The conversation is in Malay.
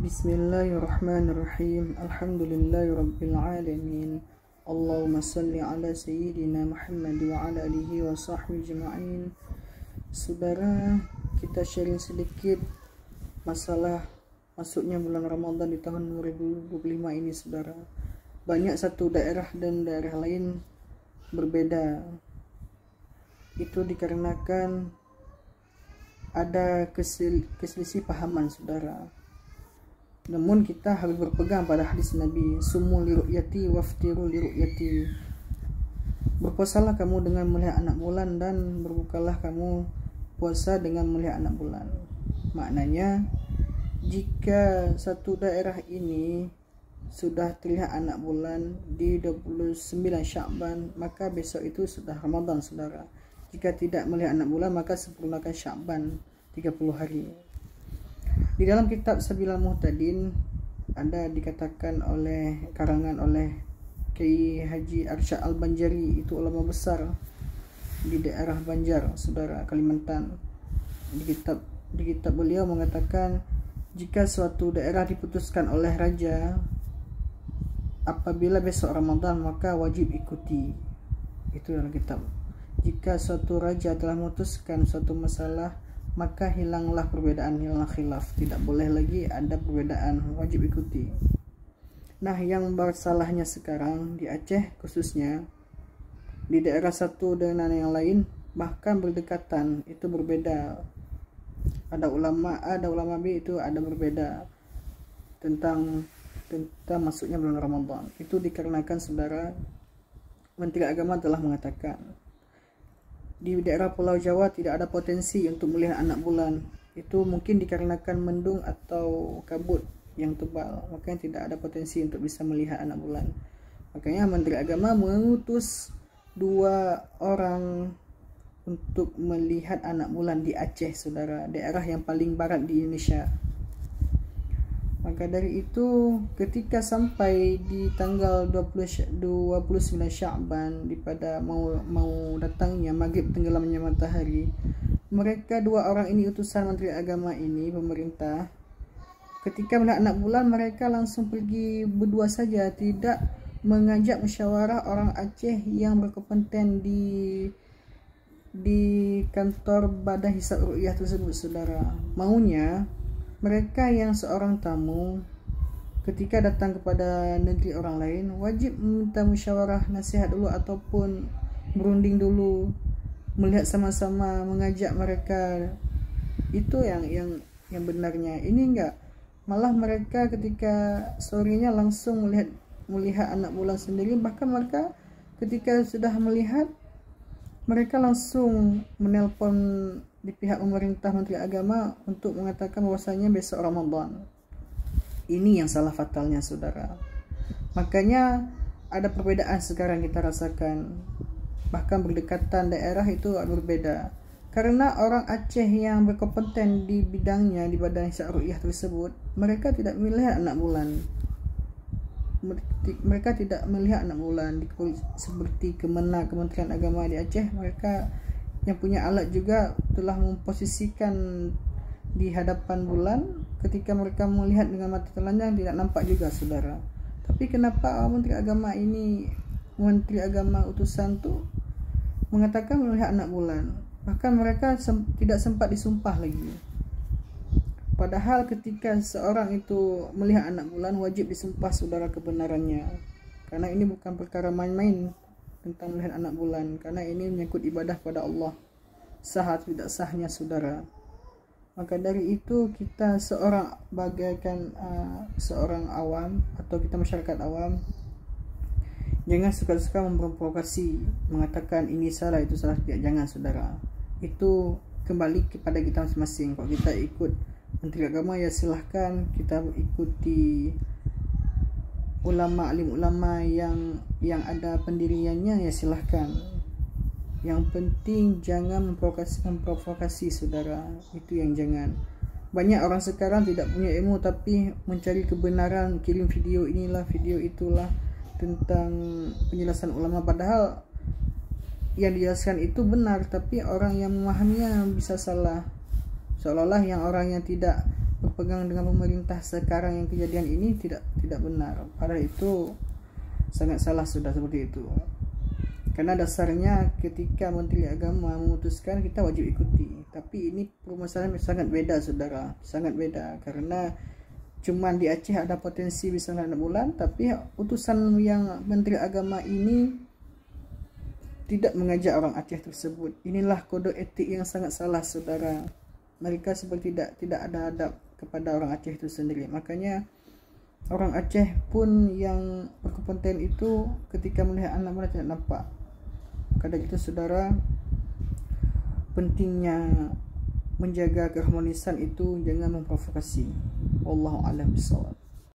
Bismillahirrahmanirrahim. Alhamdulillahirabbil alamin. Allahumma salli ala sayyidina Muhammad wa ala alihi wa sahbihi ajma'in. Saudara, kita sharing sedikit masalah masuknya bulan Ramadan di tahun 2025 ini, saudara. Banyak satu daerah dan daerah lain berbeda. Itu dikarenakan ada keselisih pahaman, saudara. Namun kita harus berpegang pada hadis Nabi, sumu li ru'yati waftiru li ru'yati. Berpuasalah kamu dengan melihat anak bulan dan berbukalah kamu puasa dengan melihat anak bulan. Maknanya, jika satu daerah ini sudah terlihat anak bulan di 29 Sya'ban, maka besok itu sudah Ramadan, saudara. Jika tidak melihat anak bulan, maka sempurnakan Sya'ban 30 hari. Di dalam kitab Sabilal Muhtadin ada dikatakan karangan oleh Kiai Haji Arsyad Al-Banjari, itu ulama besar di daerah Banjar, saudara, Kalimantan. Di kitab beliau mengatakan, jika suatu daerah diputuskan oleh raja apabila besok Ramadan, maka wajib ikuti. Itu dalam kitab. Jika suatu raja telah memutuskan suatu masalah, maka hilanglah perbedaan, hilanglah khilaf, tidak boleh lagi ada perbedaan, wajib ikuti. Nah, yang bersalahnya sekarang di Aceh khususnya, di daerah satu dengan yang lain bahkan berdekatan, itu berbeda. Ada ulama A, ada ulama B, itu ada berbeda tentang masuknya bulan Ramadan. Itu dikarenakan, saudara, Menteri Agama telah mengatakan di daerah Pulau Jawa tidak ada potensi untuk melihat anak bulan. Itu mungkin dikarenakan mendung atau kabut yang tebal, makanya tidak ada potensi untuk bisa melihat anak bulan. Makanya Menteri Agama mengutus 2 orang untuk melihat anak bulan di Aceh, saudara, daerah yang paling barat di Indonesia. Maka dari itu, ketika sampai di tanggal 29 Sya'ban, pada mau datangnya maghrib tenggelamnya matahari, mereka 2 orang ini, utusan Menteri Agama ini, pemerintah, ketika melihat anak bulan, mereka langsung pergi berdua saja, tidak mengajak musyawarah orang Aceh yang berkompeten di kantor Badan Hisab Ru'yah tersebut, saudara. Maunya mereka yang seorang tamu ketika datang kepada negeri orang lain wajib meminta musyawarah nasihat dulu ataupun berunding dulu, melihat sama-sama, mengajak mereka. Itu yang benarnya. Ini enggak, malah mereka ketika sorenya langsung melihat anak bulan sendiri. Bahkan mereka ketika sudah melihat, mereka langsung menelpon di pihak pemerintah, Menteri Agama, untuk mengatakan bahwasanya besok Ramadan. Ini yang salah fatalnya, saudara. Makanya ada perbedaan sekarang kita rasakan. Bahkan berdekatan daerah itu berbeda. Karena orang Aceh yang berkompeten di bidangnya, di Badan Hisab Ru'yah tersebut, mereka tidak melihat anak bulan. Mereka tidak melihat anak bulan seperti Kementerian Agama di Aceh. Mereka yang punya alat juga telah memposisikan di hadapan bulan. Ketika mereka melihat dengan mata telanjang tidak nampak juga, saudara. Tapi kenapa Menteri Agama utusan tuh mengatakan melihat anak bulan? Bahkan mereka tidak sempat disumpah lagi. Padahal ketika seorang itu melihat anak bulan wajib disumpah, saudara, kebenarannya. Karena ini bukan perkara main-main tentang melihat anak bulan, karena ini menyangkut ibadah pada Allah, sah tidak sahnya, saudara. Maka dari itu kita bagaikan seorang awam atau kita masyarakat awam, jangan suka-suka memprovokasi, mengatakan ini salah, itu salah. Tidak, jangan, saudara. Itu kembali kepada kita masing-masing. Kalau kita ikut Menteri Agama, ya silahkan. Kita ikuti alim ulama yang ada pendiriannya, ya silahkan. Yang penting jangan memprovokasi, saudara. Itu yang jangan. Banyak orang sekarang tidak punya ilmu tapi mencari kebenaran, kirim video inilah, video itulah tentang penjelasan ulama, padahal yang dijelaskan itu benar, tapi orang yang memahaminya bisa salah. Seolah-olah yang orang yang tidak berpegang dengan pemerintah sekarang yang kejadian ini tidak benar. Padahal itu sangat salah sudah seperti itu. Karena dasarnya ketika Menteri Agama memutuskan, kita wajib ikuti. Tapi ini permasalahan sangat beda saudara, sangat beda. Karena cuman di Aceh ada potensi bisa naik bulan, tapi utusan yang Menteri Agama ini tidak mengajak orang Aceh tersebut. Inilah kode etik yang sangat salah saudara. Mereka seperti tidak ada adab kepada orang Aceh itu sendiri. Makanya orang Aceh pun yang berkompeten itu ketika melihat anak mereka tidak nampak. Kadang itu saudara, pentingnya menjaga keharmonisan itu, jangan memprovokasi. Wallahu a'lam bishawab.